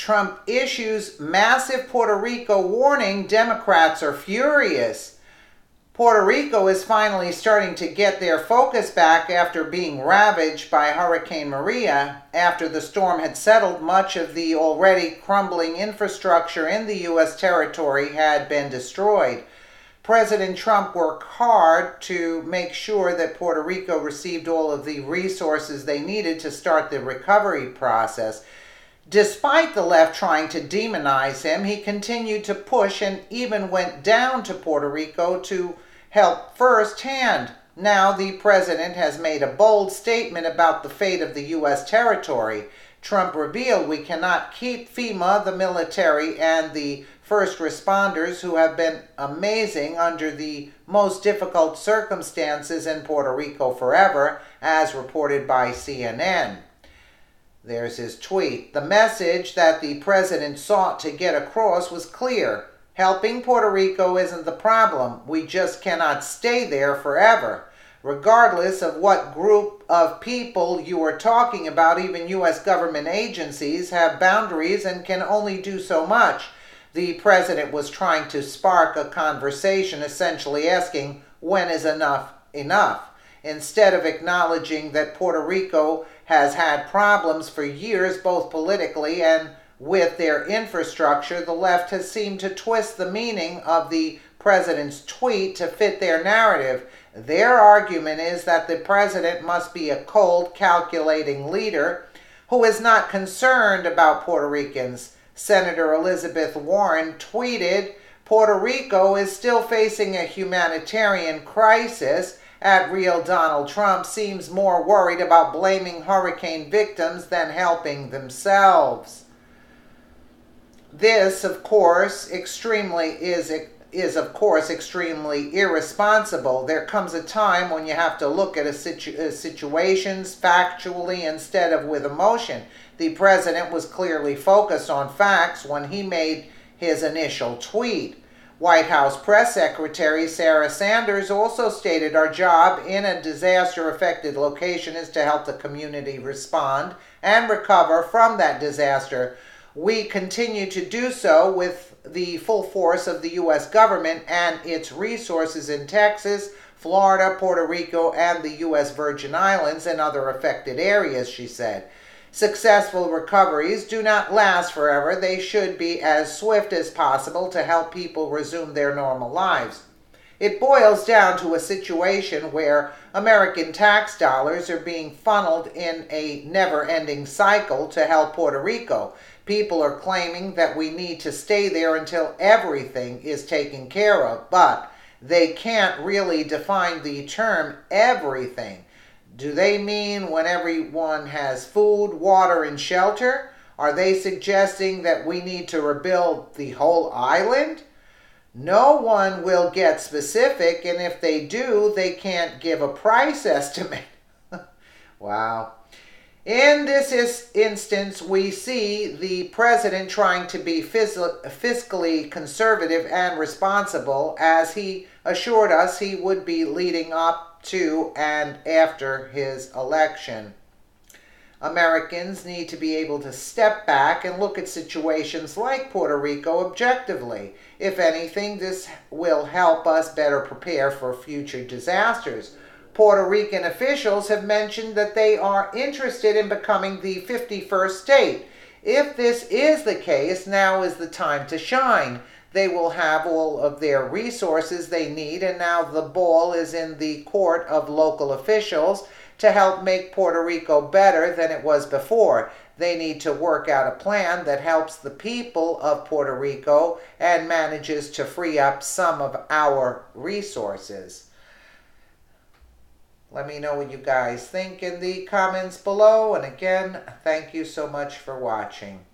Trump issues massive Puerto Rico warning. Democrats are furious. Puerto Rico is finally starting to get their focus back after being ravaged by Hurricane Maria. After the storm had settled, much of the already crumbling infrastructure in the U.S. territory had been destroyed. President Trump worked hard to make sure that Puerto Rico received all of the resources they needed to start the recovery process. Despite the left trying to demonize him, he continued to push and even went down to Puerto Rico to help firsthand. Now the president has made a bold statement about the fate of the U.S. territory. Trump revealed, "We cannot keep FEMA, the military, and the first responders who have been amazing under the most difficult circumstances in Puerto Rico forever," as reported by CNN. There's his tweet. The message that the president sought to get across was clear. Helping Puerto Rico isn't the problem. We just cannot stay there forever. Regardless of what group of people you are talking about, even U.S. government agencies have boundaries and can only do so much. The president was trying to spark a conversation, essentially asking, when is enough enough? Instead of acknowledging that Puerto Rico has had problems for years, both politically and with their infrastructure, the left has seemed to twist the meaning of the president's tweet to fit their narrative. Their argument is that the president must be a cold, calculating leader who is not concerned about Puerto Ricans. Senator Elizabeth Warren tweeted, "Puerto Rico is still facing a humanitarian crisis. At Real Donald Trump seems more worried about blaming hurricane victims than helping themselves." This, of course, is of course extremely irresponsible. There comes a time when you have to look at situations factually instead of with emotion. The president was clearly focused on facts when he made his initial tweet. White House Press Secretary Sarah Sanders also stated, "Our job in a disaster-affected location is to help the community respond and recover from that disaster. We continue to do so with the full force of the U.S. government and its resources in Texas, Florida, Puerto Rico, and the U.S. Virgin Islands and other affected areas," she said. Successful recoveries do not last forever. They should be as swift as possible to help people resume their normal lives. It boils down to a situation where American tax dollars are being funneled in a never-ending cycle to help Puerto Rico. People are claiming that we need to stay there until everything is taken care of, but they can't really define the term everything. Do they mean when everyone has food, water, and shelter? Are they suggesting that we need to rebuild the whole island? No one will get specific, and if they do, they can't give a price estimate. Wow. In this instance, we see the president trying to be fiscally conservative and responsible, as he assured us he would be leading up to and after his election. Americans need to be able to step back and look at situations like Puerto Rico objectively. If anything, this will help us better prepare for future disasters. Puerto Rican officials have mentioned that they are interested in becoming the 51st state. If this is the case, now is the time to shine. They will have all of their resources they need, and now the ball is in the court of local officials to help make Puerto Rico better than it was before. They need to work out a plan that helps the people of Puerto Rico and manages to free up some of our resources. Let me know what you guys think in the comments below, and again, thank you so much for watching.